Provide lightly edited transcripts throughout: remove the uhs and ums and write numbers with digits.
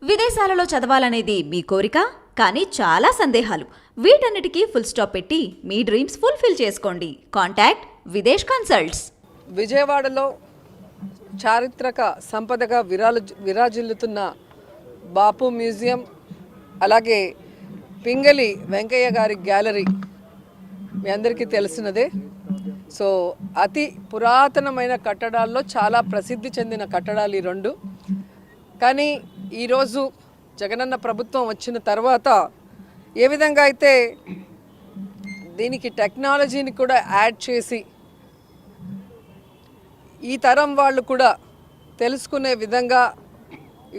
విదేశాలలో చదవాలనేది మీ కోరిక, కానీ చాలా సందేహాలు. వీటన్నిటికీ ఫుల్ స్టాప్ పెట్టి మీ డ్రీమ్స్ ఫుల్ఫిల్ చేసుకోండి. Contact Videsh consults. విజయవాడలో చారిత్రక సంపదగా విరాజిల్లుతున్న బాపు మ్యూజియం, అలాగే పింగళి వెంకయ్య గారి గ్యాలరీ మీ అందరికీ తెలిసినదే. సో అతి పురాతనమైన కట్టడాల్లో చాలా ప్రసిద్ధి చెందిన కట్టడాలు ఈ రెండు. కానీ ఈరోజు జగనన్న ప్రభుత్వం వచ్చిన తర్వాత ఏ విధంగా అయితే దీనికి టెక్నాలజీని కూడా యాడ్ చేసి ఈ తరం వాళ్ళు కూడా తెలుసుకునే విధంగా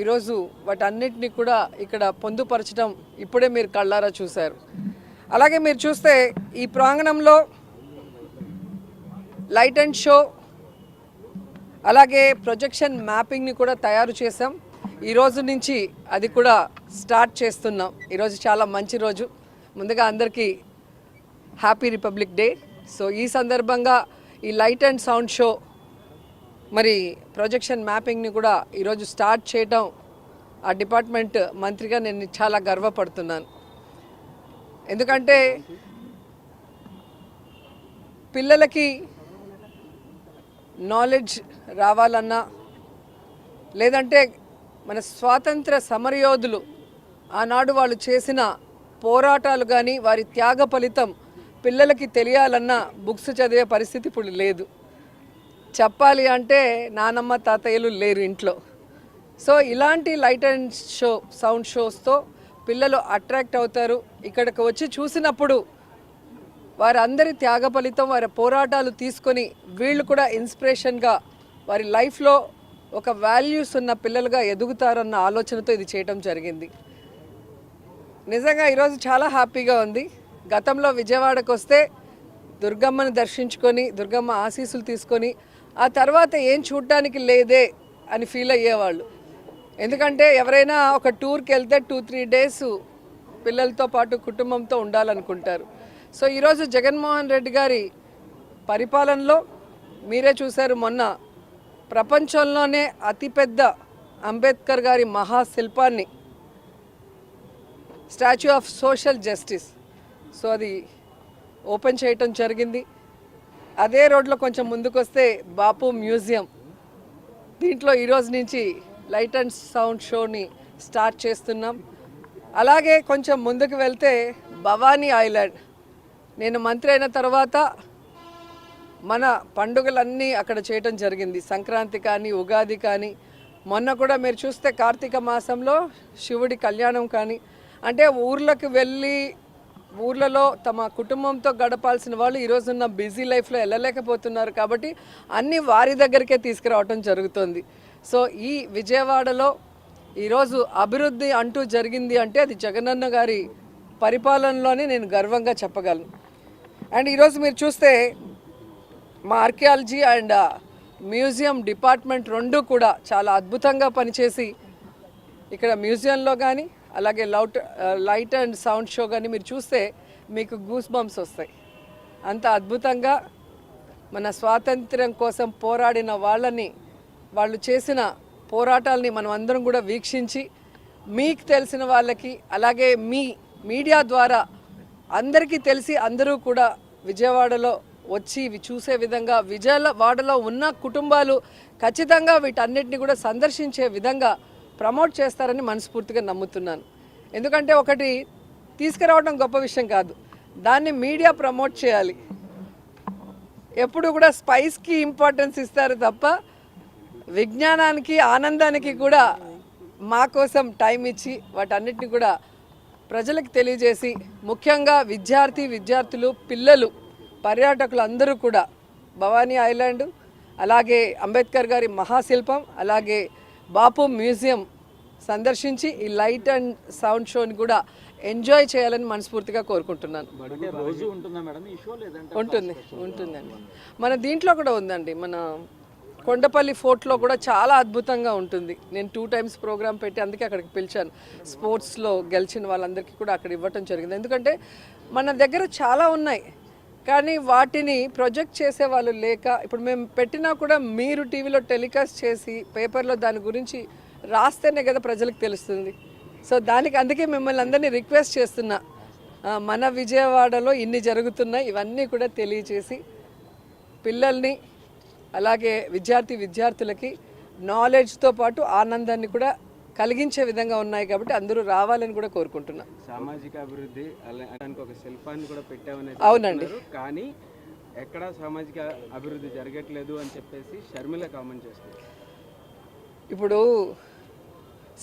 ఈరోజు వాటన్నిటిని కూడా ఇక్కడ పొందుపరచడం ఇప్పుడే మీరు కళ్ళారా చూశారు. అలాగే మీరు చూస్తే ఈ ప్రాంగణంలో లైట్ అండ్ షో, అలాగే ప్రొజెక్షన్ మ్యాపింగ్ని కూడా తయారు చేసాం. ఈరోజు నుంచి అది కూడా స్టార్ట్ చేస్తున్నాం. ఈరోజు చాలా మంచి రోజు. ముందుగా అందరికీ హ్యాపీ రిపబ్లిక్ డే. సో ఈ సందర్భంగా ఈ లైట్ అండ్ సౌండ్ షో, మరి ప్రొజెక్షన్ మ్యాపింగ్ని కూడా ఈరోజు స్టార్ట్ చేయడం ఆ డిపార్ట్మెంట్ మంత్రిగా నేను చాలా గర్వపడుతున్నాను. ఎందుకంటే పిల్లలకి నాలెడ్జ్ రావాలన్నా, లేదంటే మన స్వాతంత్ర సమరయోధులు ఆనాడు వాళ్ళు చేసిన పోరాటాలు కానీ వారి త్యాగ ఫలితం పిల్లలకి తెలియాలన్నా బుక్స్ చదివే పరిస్థితి ఇప్పుడు లేదు. చెప్పాలి అంటే నానమ్మ తాతయ్యలు లేరు ఇంట్లో. సో ఇలాంటి లైట్ అండ్ షో, సౌండ్ షోస్తో పిల్లలు అట్రాక్ట్ అవుతారు. ఇక్కడికి వచ్చి చూసినప్పుడు వారందరి త్యాగ ఫలితం, వారి పోరాటాలు తీసుకొని వీళ్ళు కూడా ఇన్స్పిరేషన్గా వారి లైఫ్లో ఒక వాల్యూస్ ఉన్న పిల్లలుగా ఎదుగుతారన్న ఆలోచనతో ఇది చేయటం జరిగింది. నిజంగా ఈరోజు చాలా హ్యాపీగా ఉంది. గతంలో విజయవాడకు వస్తే దుర్గమ్మను దర్శించుకొని, దుర్గమ్మ ఆశీస్సులు తీసుకొని ఆ తర్వాత ఏం చూడటానికి లేదే అని ఫీల్ అయ్యేవాళ్ళు. ఎందుకంటే ఎవరైనా ఒక టూర్కి వెళ్తే 2-3 డేస్ పిల్లలతో పాటు కుటుంబంతో ఉండాలనుకుంటారు. సో ఈరోజు జగన్మోహన్ రెడ్డి గారి పరిపాలనలో మీరే చూశారు, మొన్న ప్రపంచంలోనే అతిపెద్ద అంబేద్కర్ గారి మహాశిల్పాన్ని, statue of social justice, so అది ఓపెన్ చేయటం జరిగింది. అదే రోడ్లో కొంచెం ముందుకు వస్తే బాపు మ్యూజియం, దీంట్లో ఈరోజు నుంచి లైట్ అండ్ సౌండ్ షోని స్టార్ట్ చేస్తున్నాం. అలాగే కొంచెం ముందుకు వెళ్తే భవానీ ఐలాండ్, నేను మంత్రి అయిన తర్వాత మన పండుగలన్నీ అక్కడ చేయటం జరిగింది. సంక్రాంతి కానీ, ఉగాది కానీ, మొన్న కూడా మీరు చూస్తే కార్తీక మాసంలో శివుడి కళ్యాణం కానీ, అంటే ఊర్లకు వెళ్ళి ఊర్లలో తమ కుటుంబంతో గడపాల్సిన వాళ్ళు ఈరోజున్న బిజీ లైఫ్లో వెళ్ళలేకపోతున్నారు. కాబట్టి అన్నీ వారి దగ్గరికే తీసుకురావటం జరుగుతుంది. సో ఈ విజయవాడలో ఈరోజు అభివృద్ధి అంటూ జరిగింది అంటే అది జగనన్న గారి పరిపాలనలోనే నేను గర్వంగా చెప్పగలను. అండ్ ఈరోజు మీరు చూస్తే మా ఆర్కియాలజీ అండ్ మ్యూజియం డిపార్ట్మెంట్ రెండు కూడా చాలా అద్భుతంగా పనిచేసి ఇక్కడ మ్యూజియంలో కానీ, అలాగే లైట్ అండ్ సౌండ్ షో కానీ మీరు చూస్తే మీకు గూస్ బంప్స్ వస్తాయి. అంత అద్భుతంగా మన స్వాతంత్ర్యం కోసం పోరాడిన వాళ్ళు చేసిన పోరాటాలని మనం అందరం కూడా వీక్షించి, మీకు తెలిసిన వాళ్ళకి, అలాగే మీ మీడియా ద్వారా అందరికీ తెలిసి అందరూ కూడా విజయవాడలో వచ్చి ఇవి చూసే విధంగా, విజయవాడలో ఉన్న కుటుంబాలు ఖచ్చితంగా వీటన్నిటిని కూడా సందర్శించే విధంగా ప్రమోట్ చేస్తారని మనస్ఫూర్తిగా నమ్ముతున్నాను. ఎందుకంటే ఒకటి తీసుకురావడం గొప్ప విషయం కాదు, దాన్ని మీడియా ప్రమోట్ చేయాలి. ఎప్పుడు కూడా స్పైస్కి ఇంపార్టెన్స్ ఇస్తారు తప్ప విజ్ఞానానికి, ఆనందానికి కూడా మా కోసం టైం ఇచ్చి వాటన్నిటిని కూడా ప్రజలకు తెలియజేసి, ముఖ్యంగా విద్యార్థులు, పిల్లలు, పర్యాటకులు అందరూ కూడా భవానీ ఐలాండ్, అలాగే అంబేద్కర్ గారి మహాశిల్పం, అలాగే బాపు మ్యూజియం సందర్శించి ఈ లైట్ అండ్ సౌండ్ షోని కూడా ఎంజాయ్ చేయాలని మనస్ఫూర్తిగా కోరుకుంటున్నాను. ఉంటుందండి. మన దీంట్లో కూడా ఉందండి, మన కొండపల్లి ఫోర్ట్లో కూడా చాలా అద్భుతంగా ఉంటుంది. నేను 2 times ప్రోగ్రామ్ పెట్టి అందుకే అక్కడికి పిలిచాను. స్పోర్ట్స్లో గెలిచిన వాళ్ళందరికీ కూడా అక్కడ ఇవ్వటం జరిగింది. ఎందుకంటే మన దగ్గర చాలా ఉన్నాయి, కానీ వాటిని ప్రొజెక్ట్ చేసే వాళ్ళు లేక, ఇప్పుడు మేము పెట్టినా కూడా మీరు టీవీలో టెలికాస్ట్ చేసి పేపర్లో దాని గురించి రాస్తేనే కదా ప్రజలకు తెలుస్తుంది. సో దానికి అందుకే మిమ్మల్ని అందరినీ రిక్వెస్ట్ చేస్తున్నా, మన విజయవాడలో ఇన్ని జరుగుతున్నాయి, ఇవన్నీ కూడా తెలియచేసి పిల్లల్ని అలాగే విద్యార్థులకి నాలెడ్జ్తో పాటు ఆనందాన్ని కూడా కలిగించే విధంగా ఉన్నాయి కాబట్టి అందరూ రావాలని కూడా కోరుకుంటున్నా. సామాజిక అభివృద్ధి అలాంటి ఒక శిల్పాన్ని కూడా పెట్టామని అవునండి. కానీ ఎక్కడ సామాజిక అభివృద్ధి జరగట్లేదు అని చెప్పేసి షర్మిల కామెంట్ చేస్తారు. ఇప్పుడు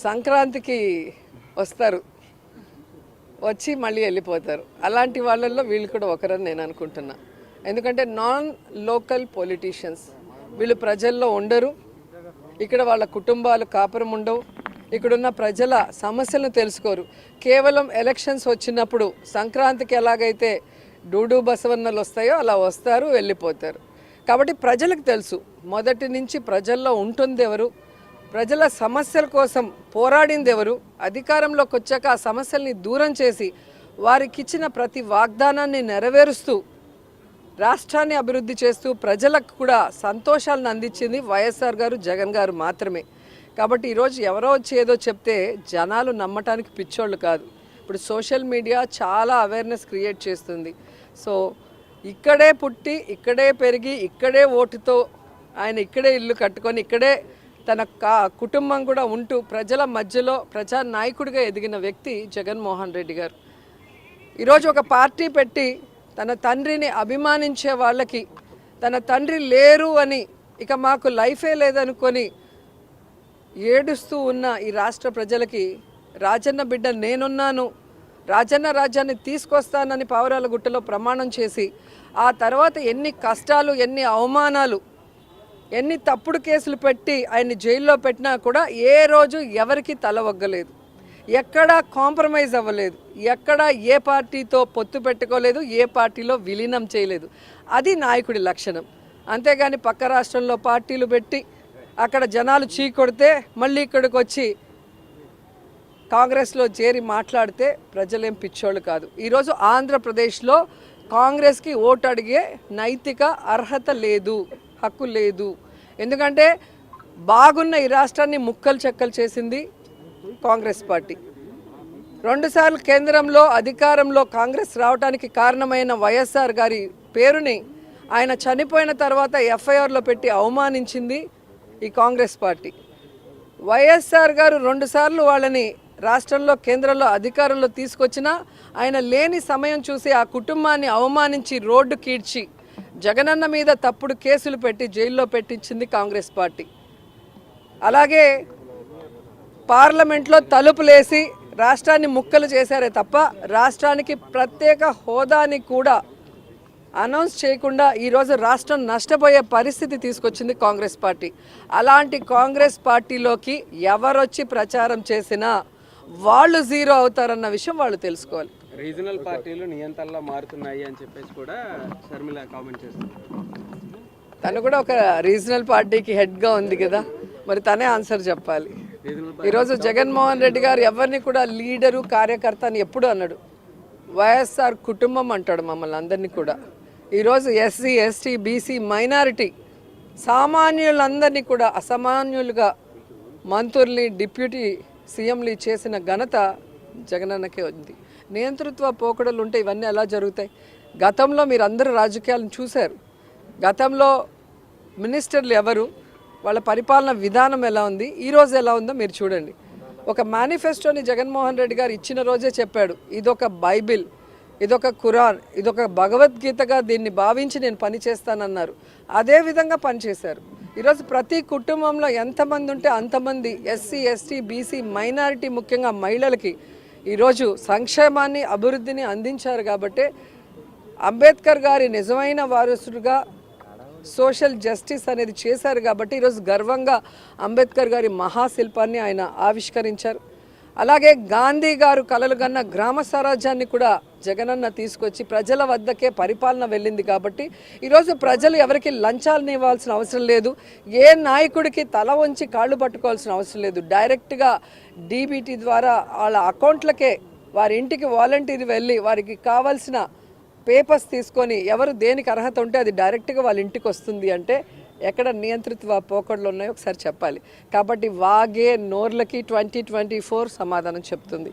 సంక్రాంతికి వస్తారు, వచ్చి మళ్ళీ వెళ్ళిపోతారు. అలాంటి వాళ్ళల్లో వీళ్ళు కూడా ఒకరని నేను అనుకుంటున్నా. ఎందుకంటే నాన్ లోకల్ పొలిటీషియన్స్, వీళ్ళు ప్రజల్లో ఉండరు, ఇక్కడ వాళ్ళ కుటుంబాలు కాపురం ఉండవు, ఇక్కడున్న ప్రజల సమస్యలను తెలుసుకోరు. కేవలం ఎలక్షన్స్ వచ్చినప్పుడు సంక్రాంతికి ఎలాగైతే డూడు బసవన్నలు వస్తాయో అలా వస్తారు, వెళ్ళిపోతారు. కాబట్టి ప్రజలకు తెలుసు మొదటి నుంచి ప్రజల్లో ఉంటుంది ఎవరు, ప్రజల సమస్యల కోసం పోరాడింది ఎవరు, అధికారంలోకి వచ్చాక ఆ సమస్యల్ని దూరం చేసి వారికి ఇచ్చిన ప్రతి వాగ్దానాన్ని నెరవేరుస్తూ రాష్ట్రాన్ని అభివృద్ధి చేస్తూ ప్రజలకు కూడా సంతోషాలను అందించింది వైఎస్ఆర్ గారు, జగన్ గారు మాత్రమే. కాబట్టి ఈరోజు ఎవరో వచ్చి ఏదో చెప్తే జనాలు నమ్మటానికి పిచ్చోళ్ళు కాదు. ఇప్పుడు సోషల్ మీడియా చాలా అవేర్నెస్ క్రియేట్ చేస్తుంది. సో ఇక్కడే పుట్టి, ఇక్కడే పెరిగి, ఇక్కడే ఓటుతో ఆయన ఇక్కడే ఇల్లు కట్టుకొని, ఇక్కడే తన కుటుంబం కూడా ఉంటూ ప్రజల మధ్యలో ప్రజానాయకుడిగా ఎదిగిన వ్యక్తి జగన్మోహన్ రెడ్డి గారు. ఈరోజు ఒక పార్టీ పెట్టి తన తండ్రిని అభిమానించే వాళ్ళకి తన తండ్రి లేరు అని, ఇక మాకు లైఫే లేదనుకొని ఏడుస్తూ ఉన్న ఈ రాష్ట్ర ప్రజలకి రాజన్న బిడ్డ నేనున్నాను, రాజన్న రాజ్యాన్ని తీసుకొస్తానని పావురాల గుట్టలో ప్రమాణం చేసి ఆ తర్వాత ఎన్ని కష్టాలు, ఎన్ని అవమానాలు, ఎన్ని తప్పుడు కేసులు పెట్టి ఆయన్ని జైల్లో పెట్టినా కూడా ఏ రోజు ఎవరికి తల ఒగ్గలేదు, ఎక్కడా కాంప్రమైజ్ అవ్వలేదు, ఎక్కడా ఏ పార్టీతో పొత్తు పెట్టుకోలేదు, ఏ పార్టీలో విలీనం చేయలేదు. అది నాయకుడి లక్షణం. అంతేగాని పక్క రాష్ట్రంలో పార్టీలు పెట్టి అక్కడ జనాలు చీకొడితే మళ్ళీ ఇక్కడికి వచ్చి కాంగ్రెస్లో చేరి మాట్లాడితే ప్రజలేం పిచ్చోళ్ళు కాదు. ఈరోజు ఆంధ్రప్రదేశ్లో కాంగ్రెస్కి ఓటు అడిగే నైతిక అర్హత లేదు, హక్కు లేదు. ఎందుకంటే బాగున్న ఈ రాష్ట్రాన్ని ముక్కలు చెక్కలు చేసింది కాంగ్రెస్ పార్టీ. 2 సార్లు కేంద్రంలో అధికారంలో కాంగ్రెస్ రావడానికి కారణమైన వైఎస్ఆర్ గారి పేరుని ఆయన చనిపోయిన తర్వాత ఎఫ్ఐఆర్లో పెట్టి అవమానించింది ఈ కాంగ్రెస్ పార్టీ. వైఎస్ఆర్ గారు 2 సార్లు వాళ్ళని రాష్ట్రంలో కేంద్రంలో అధికారంలో తీసుకొచ్చినా ఆయన లేని సమయం చూసి ఆ కుటుంబాన్ని అవమానించి రోడ్డు కీడ్చి జగనన్న మీద తప్పుడు కేసులు పెట్టి జైల్లో పెట్టించింది కాంగ్రెస్ పార్టీ. అలాగే పార్లమెంట్లో తలుపులేసి రాష్ట్రాన్ని ముక్కలు చేశారే తప్ప రాష్ట్రానికి ప్రత్యేక హోదాని కూడా అనౌన్స్ చేయకుండా ఈరోజు రాష్ట్రం నష్టపోయే పరిస్థితి తీసుకొచ్చింది కాంగ్రెస్ పార్టీ. అలాంటి కాంగ్రెస్ పార్టీలోకి ఎవరొచ్చి ప్రచారం చేసినా వాళ్ళు జీరో అవుతారన్న విషయం వాళ్ళు తెలుసుకోవాలి. రీజనల్ పార్టీలు నియంత్రణలో మారుతున్నాయి అని చెప్పేసి కూడా షర్మిల కామెంట్ చేస్తారు. తను కూడా ఒక రీజనల్ పార్టీకి హెడ్గా ఉంది కదా, మరి తనే ఆన్సర్ చెప్పాలి. ఈరోజు జగన్మోహన్ రెడ్డి గారు ఎవరిని కూడా లీడరు, కార్యకర్త అని ఎప్పుడు అన్నాడు. వైఎస్ఆర్ కుటుంబం అంటాడు మమ్మల్ని అందరినీ కూడా. ఈరోజు ఎస్సీ, ఎస్టీ, బీసీ, మైనారిటీ సామాన్యులందరినీ కూడా అసామాన్యులుగా మంత్రుల్ని, డిప్యూటీ సీఎంలు చేసిన ఘనత జగనన్నకే ఉంది. నియంతృత్వ పోకడలు ఉంటే ఇవన్నీ ఎలా జరుగుతాయి? గతంలో మీరు అందరూ రాజకీయాలను చూశారు. గతంలో మినిస్టర్లు ఎవరు, వాళ్ళ పరిపాలన విధానం ఎలా ఉంది, ఈరోజు ఎలా ఉందో మీరు చూడండి. ఒక మేనిఫెస్టోని జగన్మోహన్ రెడ్డి గారు ఇచ్చిన రోజే చెప్పాడు, ఇదొక బైబిల్, ఇదొక ఖురాన్, ఇదొక భగవద్గీతగా దీన్ని భావించి నేను పనిచేస్తానన్నారు. అదేవిధంగా పనిచేశారు. ఈరోజు ప్రతి కుటుంబంలో ఎంతమంది ఉంటే అంతమంది ఎస్సీ, ఎస్టీ, బీసీ, మైనారిటీ, ముఖ్యంగా మహిళలకి ఈరోజు సంక్షేమాన్ని, అభివృద్ధిని అందించారు. కాబట్టి అంబేద్కర్ గారి నిజమైన వారసుడుగా సోషల్ జస్టిస్ అనేది చేశారు. కాబట్టి ఈరోజు గర్వంగా అంబేద్కర్ గారి మహాశిల్పాన్ని ఆయన ఆవిష్కరించారు. అలాగే గాంధీ గారు కలలు కన్న గ్రామ స్వరాజ్యాన్ని కూడా జగనన్న తీసుకొచ్చి ప్రజల వద్దకే పరిపాలన వెళ్ళింది. కాబట్టి ఈరోజు ప్రజలు ఎవరికి లంచాలను ఇవ్వాల్సిన అవసరం లేదు, ఏ నాయకుడికి తల వంచి కాళ్ళు పట్టుకోవాల్సిన అవసరం లేదు. డైరెక్ట్గా డీబీటీ ద్వారా వాళ్ళ అకౌంట్లకే వారి ఇంటికి వాలంటీర్ వెళ్ళి వారికి కావాల్సిన పేపర్స్ తీసుకొని ఎవరు దేనికి అర్హత ఉంటే అది డైరెక్ట్గా వాళ్ళ ఇంటికి వస్తుంది. అంటే ఎక్కడ నియంత్రిత పోకడలు ఉన్నాయో ఒకసారి చెప్పాలి. కాబట్టి వాగే నోర్లకి 2024 సమాధానం చెప్తుంది.